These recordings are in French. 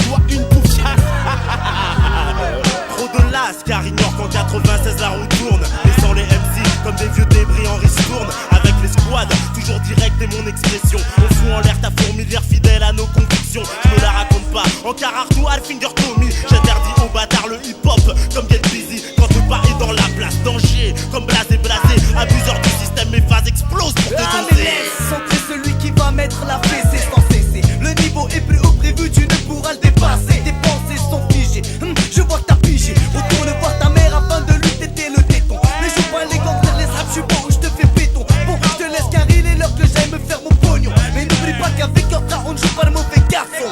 toi une bouffe. Trop de las car ignore qu'en 96 la roue tourne, laissant les MC comme des vieux débris en ristourne. Avec les squads, toujours direct et mon expression. On fout en l'air ta fourmilière fidèle à nos convictions. Je me la raconte pas, en Carhartt ou Alfinger Tommy. J'interdis aux bâtards le hip-hop comme Get Busy. Quand le pas est dans la place, danger comme blasé. Abuseur du système, mes phases explosent pour te danser. Laisse entrer celui qui va mettre la fessée sans cesser. Le niveau est plus haut prévu, tu ne pourras le dépasser. Tes pensées sont figées, je vois que t'as pigé. Retourne voir ta mère afin de lui téter le téton. Les joues pas les gangsters, les rap, je suis beau, je te fais béton. Bon, je te laisse car il est l'heure que j'aille me faire mon pognon. Mais n'oublie pas qu'avec Orta on ne joue pas le mauvais garçon.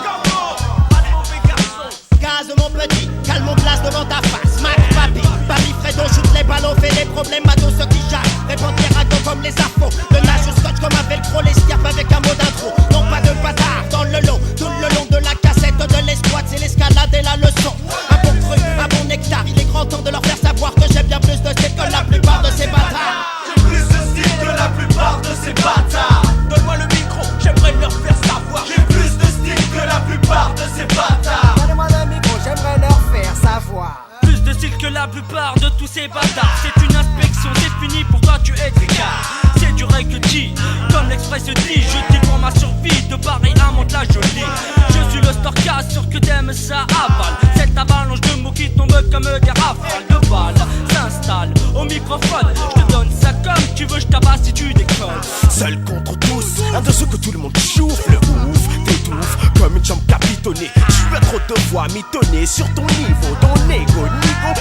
Gaz mon petit, calme mon place devant ta face. Mac, papi, Fredo, shoot les ballons, fait les problèmes à tous ceux qui jacent. Répond les ragots comme les afros. Le nage au scotch comme un velcro, les scarpes avec un mot d'intro. Non pas de bâtard dans le lot, tout le long de la cassette de l'escouade, c'est l'escalade et la leçon. Un bon truc, un bon nectar, il est grand temps de leur faire savoir que j'ai bien plus de style que la plupart de ces bâtards. J'ai plus de style que la plupart de ces bâtards. Donne-moi le micro, j'aimerais leur faire savoir. J'ai plus de style que la plupart de ces bâtards. Donne-moi le micro, j'aimerais leur faire savoir. Plus de style que la plupart de tous ces bâtards. C'est une inspection, c'est fini, pour toi tu es tricard. C'est du rugby, comme l'express dit. Je dis pour ma survie, de Paris à Monte-la Jolie. Je suis le storcast, sûr que t'aimes ça avale. Cette avalanche de mots qui tombent comme des rafales de balles s'installe au microphone. Je te donne ça comme tu veux, je t'abasse si tu déconnes. Seul contre tous, un de ceux que tout le monde chouffe. Le ouf, t'étouffes comme une jambe capitonnée. Tu as trop de voix mitonner sur ton niveau. Ton ego,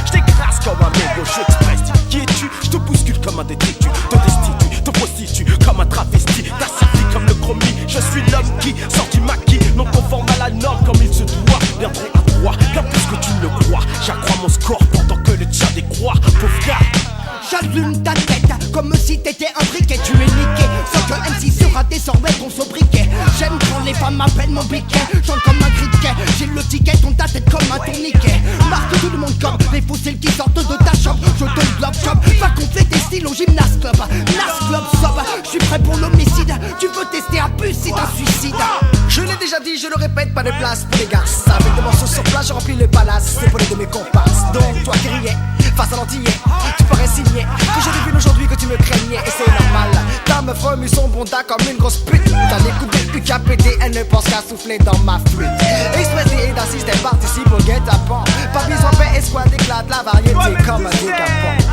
je t'écrase comme un mégot. Je express, qui es-tu? Je te bouscule comme un détritus. Te destitue, te prostitue comme un travesti. T'as servi comme le chromie. Je suis l'homme qui sort du maquis, non conforme à la norme comme il se doit. Bien trop à droit, bien plus que tu ne le crois. J'accrois mon score pendant que le tien décroît. Pauvre gars, J'allume ta tête comme si t'étais un briquet. Tu es niqué, sauf que MC sera désormais ton sobriquet. J'aime quand les femmes m'appellent mon biquet. Chante comme un criquet, j'ai le ticket, tourne ta tête comme un tourniquet. Marque tout le monde comme les fossiles qui sortent de ta chambre. Je te le bloque shop, va gonfler tes styles au gymnase club. Nas club sob, je suis prêt pour l'homicide. Tu veux tester un bus, c'est un suicide. Je l'ai déjà dit, je le répète, pas de place pour les garces. Avec des morceaux sur place, je remplis le palace. C'est pour les de mes comparses. Donc toi qui riais, face à l'antillais, tu parais signer que je devine aujourd'hui que tu me craignais. Et c'est normal, ta meuf remue son bonda comme une grosse pute. T'as les coups de UKPD, elle ne pense qu'à souffler dans ma flûte. Expressé et d'un système participe au guet-apens. Pas besoin paix, escouade éclate la variété comme un décapant.